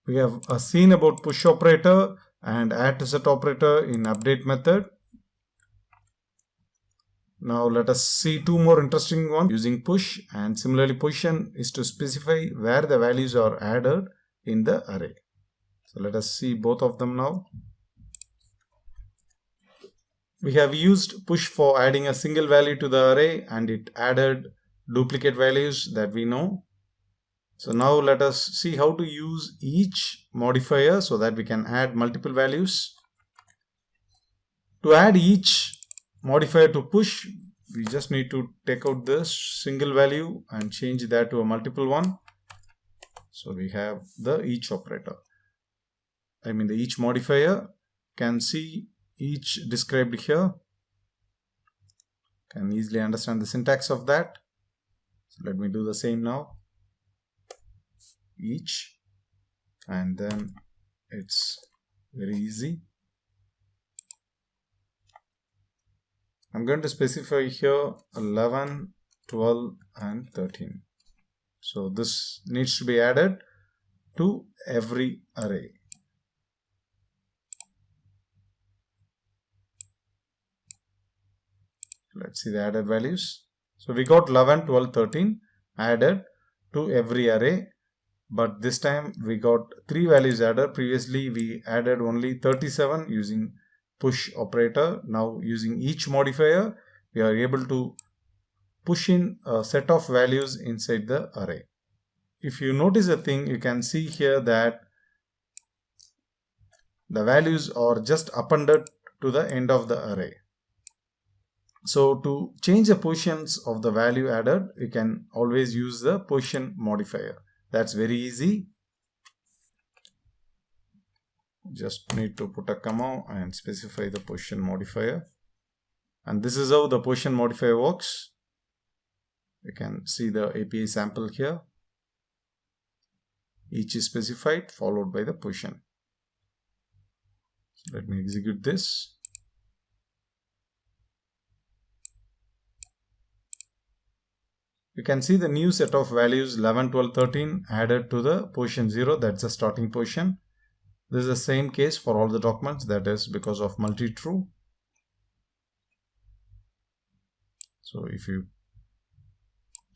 We have seen about push operator and add to set operator in update method. Now let us see two more interesting ones using push, and similarly position is to specify where the values are added in the array. So let us see both of them now. We have used push for adding a single value to the array and it added duplicate values that we know. So now let us see how to use each modifier so that we can add multiple values. To add each modifier to push, we just need to take out this single value and change that to a multiple one. So we have the each operator. The each modifier. Can see each described here. Can easily understand the syntax of that. So let me do the same now. Each, and then it's very easy. I'm going to specify here 11, 12 and 13. So this needs to be added to every array. Let's see the added values. So we got 11, 12, 13 added to every array. But this time we got 3 values added. Previously we added only 37 using push operator. Now using each modifier, we are able to push in a set of values inside the array. If you notice a thing, you can see here that the values are just appended to the end of the array. So to change the positions of the value added, you can always use the position modifier. That's very easy. Just need to put a comma and specify the position modifier. And this is how the position modifier works. You can see the API sample here. Each is specified followed by the position. So let me execute this. You can see the new set of values 11, 12, 13 added to the position 0. That's the starting position. This is the same case for all the documents. That is because of multi-true. So if you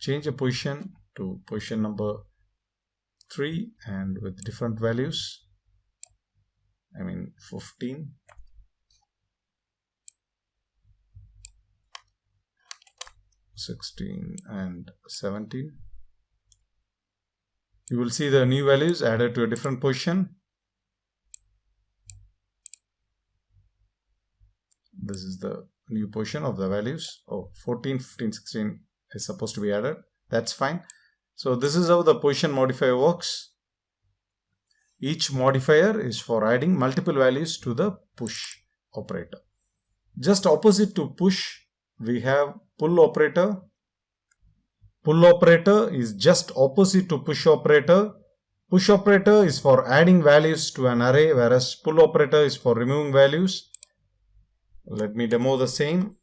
change a position to position number 3 and with different values, 15, 16 and 17, you will see the new values added to a different position. This is the new position of the values. 14, 15, 16 is supposed to be added. That's fine. So this is how the position modifier works. Each modifier is for adding multiple values to the push operator. Just opposite to push, we have pull operator. Pull operator is just opposite to push operator. Push operator is for adding values to an array, whereas pull operator is for removing values. Let me demo the same.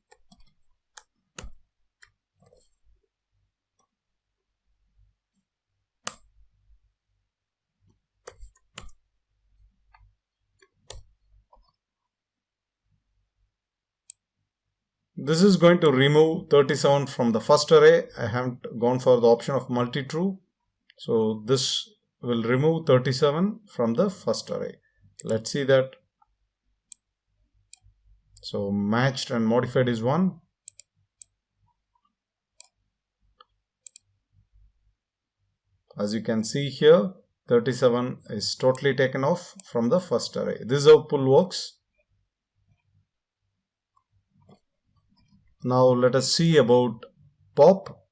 This is going to remove 37 from the first array. I haven't gone for the option of multi-true. So this will remove 37 from the first array. Let's see that. So matched and modified is 1. As you can see here, 37 is totally taken off from the first array. This is how pull works. Now let us see about pop.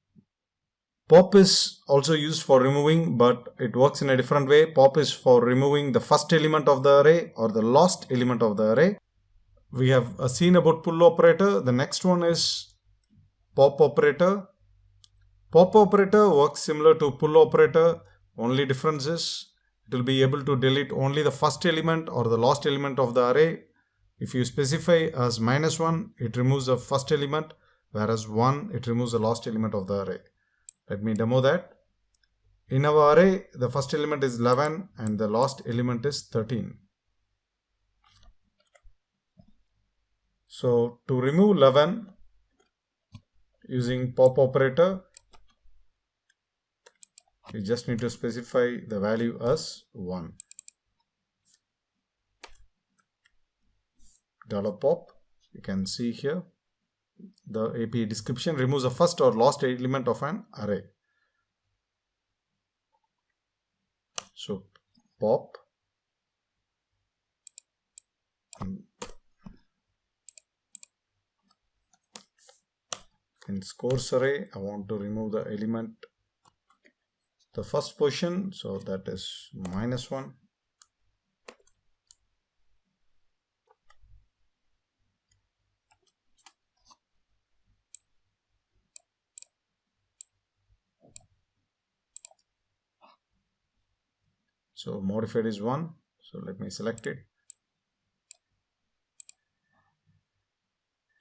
Pop is also used for removing, but it works in a different way. Pop is for removing the first element of the array or the last element of the array. We have seen about pull operator. The next one is pop operator. Pop operator works similar to pull operator. Only difference is it will be able to delete only the first element or the last element of the array. If you specify as -1, it removes the first element, whereas 1, it removes the last element of the array. Let me demo that. in our array, the first element is 11 and the last element is 13. So to remove 11 using pop operator, we just need to specify the value as 1. $pop, you can see here the API description removes the first or last element of an array. So pop in scores array, I want to remove the element, the first position, so that is -1. So modified is 1. So let me select it.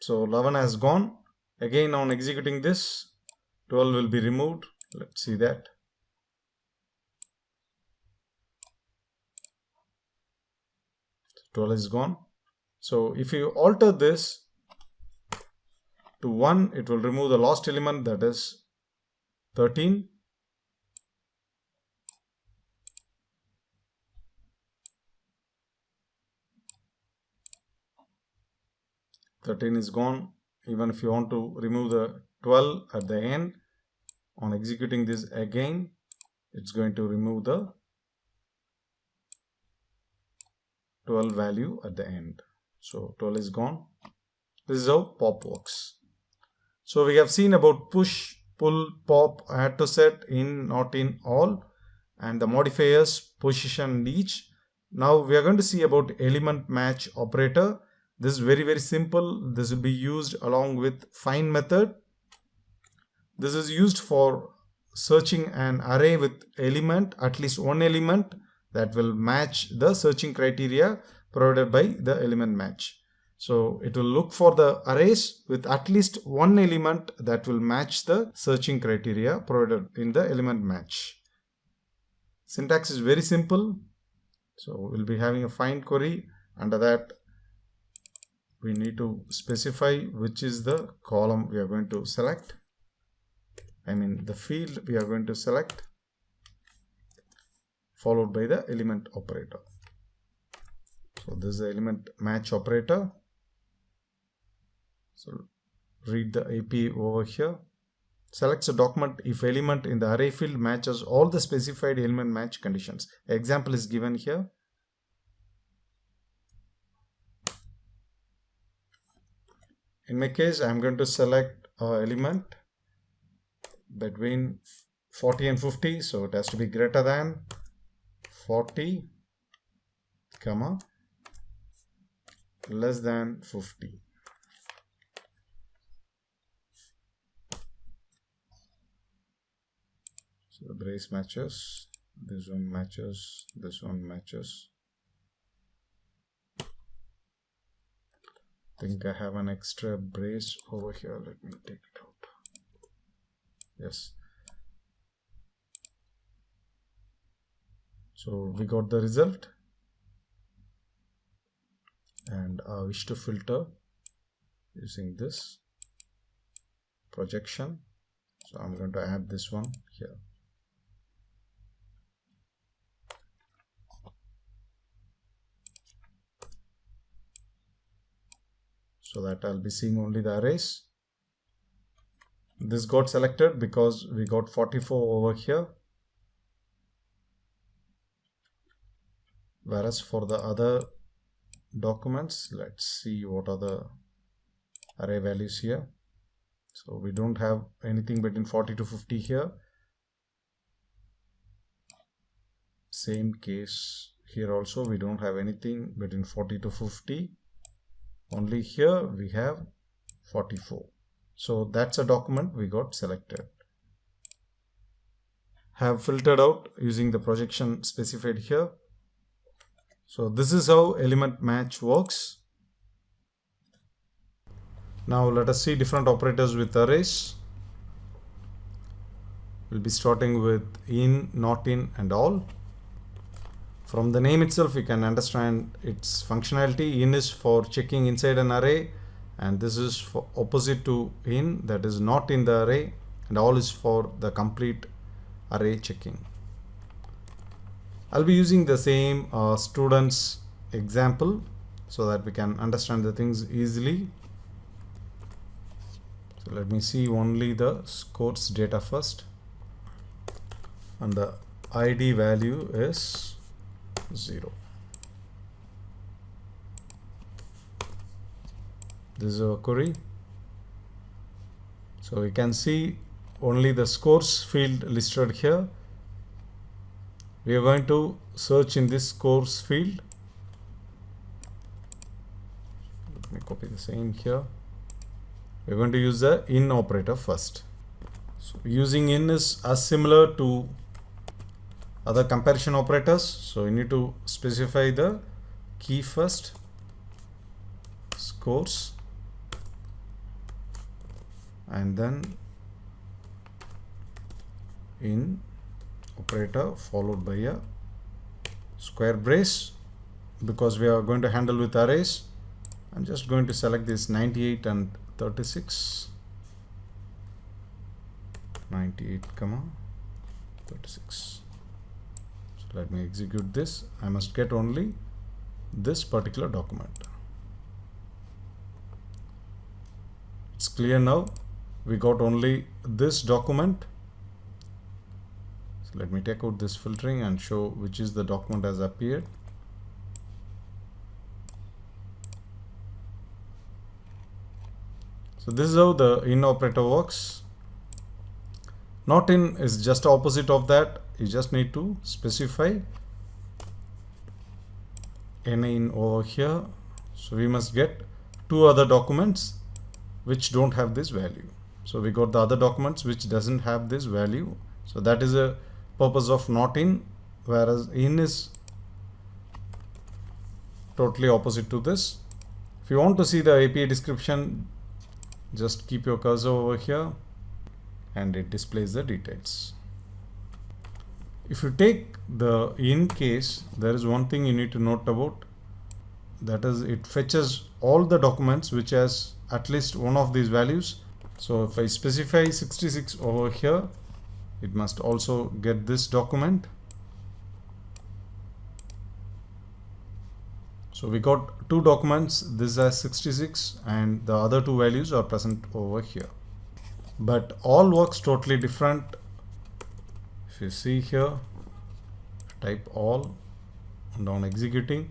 So 11 has gone. Again, on executing this, 12 will be removed. Let's see that. So 12 is gone. So if you alter this to 1, it will remove the last element, that is 13. "13" is gone. Even if you want to remove the 12 at the end, on executing this again, it's going to remove the 12 value at the end. So 12 is gone. This is how pop works. So we have seen about push, pull, pop, add to set, in, not in, all, and the modifiers, position, each. Now we are going to see about element match operator. This is very simple. This will be used along with find method. This is used for searching an array with element, at least one element that will match the searching criteria provided by the element match. So it will look for the arrays with at least one element that will match the searching criteria provided in the element match. Syntax is very simple. So we'll be having a find query. Under that, we need to specify which is the column we are going to select. I mean the field we are going to select, followed by the element operator. So this is the element match operator. So read the API over here. Selects a document if element in the array field matches all the specified element match conditions. Example is given here. In my case, I am going to select an element between 40 and 50. So it has to be greater than 40, comma, less than 50. So the brace matches, this one matches, this one matches. I think I have an extra brace over here. Let me take it out. Yes. So we got the result, and I wish to filter using this projection. So I'm going to add this one here. So that I'll be seeing only the arrays. This got selected because we got 44 over here. Whereas for the other documents, let's see what are the array values here. So we don't have anything between 40 to 50 here. Same case here also, we don't have anything between 40 to 50. Only here we have 44. So that's a document we got selected. Have filtered out using the projection specified here. So this is how element match works. Now let us see different operators with arrays. We'll be starting with in, not in, and all. From the name itself, we can understand its functionality. In is for checking inside an array, and this is for opposite to in, that is not in the array, and all is for the complete array checking. I'll be using the same students example so that we can understand the things easily. So let me see only the scores data first, and the ID value is 0. This is our query. So we can see only the scores field listed here. We are going to search in this scores field. Let me copy the same here. We are going to use the in operator first. So using in is as similar to other comparison operators. So you need to specify the key first, scores, and then in operator followed by a square brace. Because we are going to handle with arrays, I'm just going to select this 98 and 36. 98 comma 36. So let me execute this. I must get only this particular document. It's clear now. We got only this document. So let me take out this filtering and show which is the document has appeared. So this is how the in operator works. Not in is just opposite of that. You just need to specify any in over here. So we must get two other documents which don't have this value. So we got the other documents which doesn't have this value. So that is a purpose of not in, whereas in is totally opposite to this. If you want to see the API description, just keep your cursor over here and it displays the details. If you take the in case, there is one thing you need to note about, that is it fetches all the documents which has at least one of these values. So if I specify 66 over here, it must also get this document. So we got two documents, this has 66 and the other two values are present over here. But all works totally different. If you see here, type all and on executing,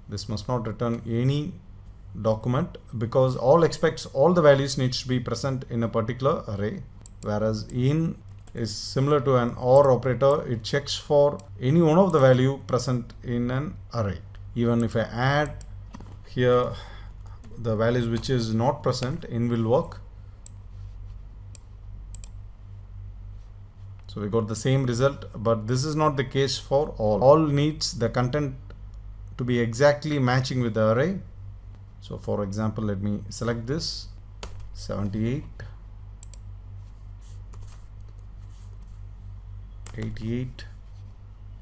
this must not return any document because all expects all the values needs to be present in a particular array, whereas in is similar to an OR operator. It checks for any one of the value present in an array. Even if I add here the values which is not present, in will work. So we got the same result, but this is not the case for all. All needs the content to be exactly matching with the array. So for example, let me select this 78, 88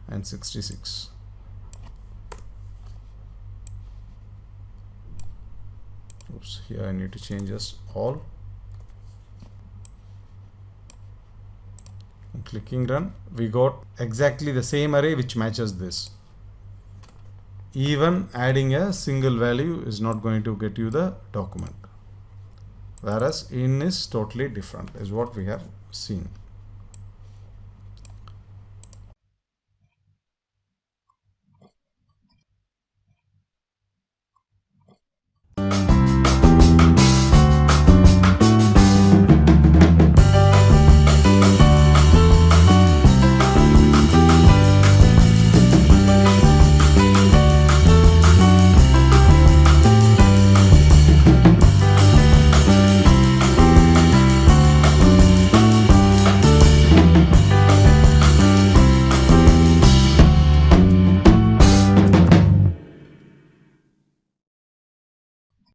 and 66. Oops, here I need to change this all. I'm clicking run. We got exactly the same array which matches this. Even adding a single value is not going to get you the document, whereas in is totally different, is what we have seen.